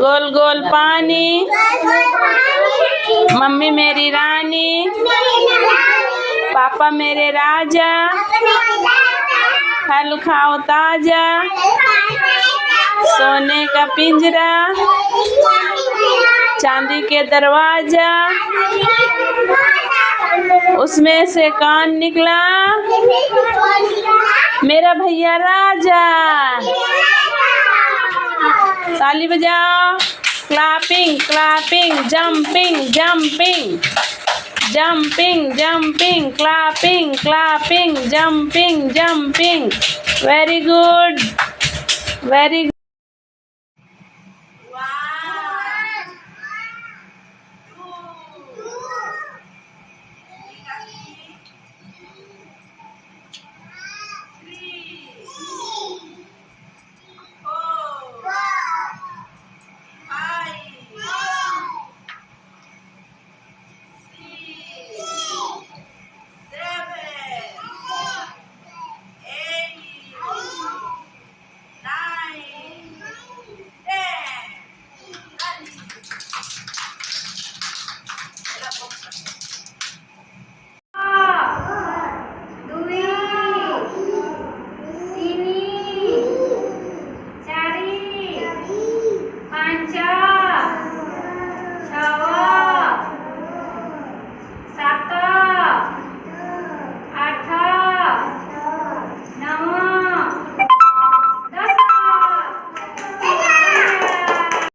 गोल गोल पानी, मम्मी मेरी रानी, पापा मेरे राजा, फल खाओ ताजा, सोने का पिंजरा, चांदी के दरवाजा, उसमें से कौन निकला? मेरा भैया राजा। ताली बजाओ। Clapping clapping, jumping jumping, jumping jumping, clapping clapping, jumping jumping. Very good, very